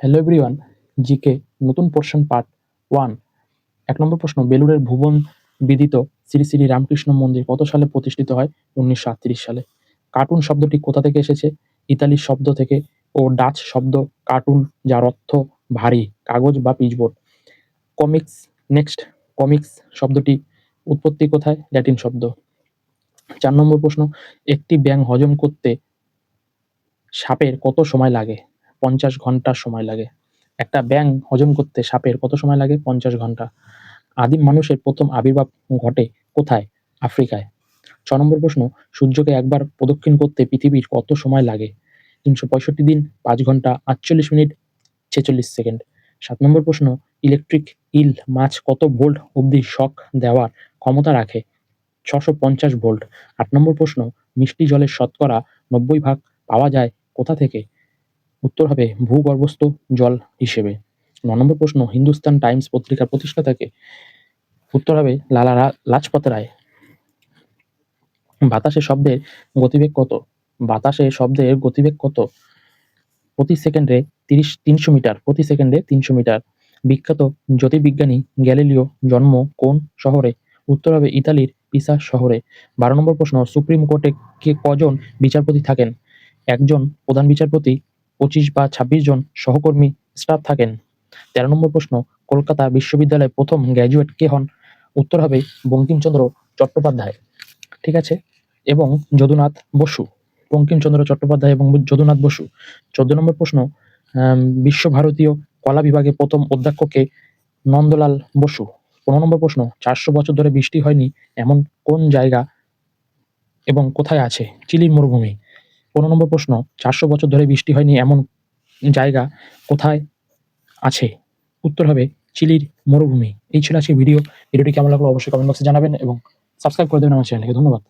Hello everyone, GK নতুন portion part 1। ১ নম্বর প্রশ্ন, বেলুড়ের ভুবন বিদিত শ্রী শ্রী রামকৃষ্ণ মন্দির কত সালে প্রতিষ্ঠিত হয়? ১৯৩৮ সালে। কার্টুন শব্দটি কোথা থেকে এসেছে? ইতালি শব্দ থেকে ও ডাচ শব্দ কার্টুন, যার অর্থ ভারী কাগজ বা পিচবোর্ড। কমিক্স নেক্সট, কমিক্স শব্দটি উৎপত্তি কোথায়? ল্যাটিন শব্দ। ৪ নম্বর প্রশ্ন, একটি ব্যাঙ হজম করতে সাপের কত সময় লাগে? ৫০ ঘন্টা সময় লাগে। একটা ব্যাঙ হজম করতে সাপের কত সময় লাগে? ৫০ ঘন্টা। আদিম মানুষের প্রথম আবির্ভাব ঘটে কোথায়? আফ্রিকায়। ৬ নম্বর প্রশ্ন, সূর্যকে একবার প্রদক্ষিণ করতে পৃথিবীর কত সময় লাগে? ৩৬৫ দিন, ৫ ঘন্টা, ৪৮ মিনিট, ৪৬ সেকেন্ড। ৭ নম্বর প্রশ্ন, ইলেকট্রিক ইল মাছ কত ভোল্ট অবধি শক দেওয়ার ক্ষমতা রাখে? ৬৫০ ভোল্ট। ৮ নম্বর প্রশ্ন, মিষ্টি জলের শতকরা ৯০ ভাগ পাওয়া যায় কোথা থেকে? উত্তর হবে ভূগর্ভস্থ জল হিসেবে। ৯ নম্বর প্রশ্ন, হিন্দুস্তান টাইমস পত্রিকার প্রতিষ্ঠাতা কে? উত্তর হবে লালা লাজপত রায়। বাতাসে শব্দের গতিবেগ কত? বাতাসে শব্দের গতিবেগ কত? প্রতি সেকেন্ডে ৩০০ মিটার। প্রতি সেকেন্ডে ৩০০ মিটার। বিখ্যাত জ্যোতির্বিজ্ঞানী গ্যালিলিও জন্ম কোন শহরে? উত্তর হবে ইতালির পিসা শহরে। ১২ নম্বর প্রশ্ন, সুপ্রিম কোর্টে কজন বিচারপতি থাকেন? একজন প্রধান বিচারপতি, ২৫ বা ২৬ জন সহকর্মী স্টাফ থাকেন। ১৩ নম্বর প্রশ্ন, কলকাতা বিশ্ববিদ্যালয়ের প্রথম গ্র্যাজুয়েট কে হন? উত্তর হবে বঙ্কিমচন্দ্র চট্টোপাধ্যায়। ঠিক আছে? এবং যদুনাথ বসু। বঙ্কিমচন্দ্র চট্টোপাধ্যায় এবং যদুনাথ বসু। ১৪ নম্বর প্রশ্ন, বিশ্বভারতীয় কলা বিভাগের প্রথম অধ্যক্ষ কে? নন্দলাল বসু। ১৫ নম্বর প্রশ্ন, ৪০০ বছর ধরে বৃষ্টি হয়নি এমন কোন জায়গা এবং কোথায় আছে? চিলির মরুভূমি। ১৫ নম্বর প্রশ্ন, ৪০০ বছর ধরে বৃষ্টি হয়নি এমন জায়গা কোথায় আছে? উত্তর হবে চিলির মরুভূমি। এই ছিল আজকের ভিডিও। ভিডিওটি কেমন লাগলো অবশ্যই কমেন্ট বক্সে জানাবেন এবং সাবস্ক্রাইব করে দেবেন আমার চ্যানেলকে। ধন্যবাদ।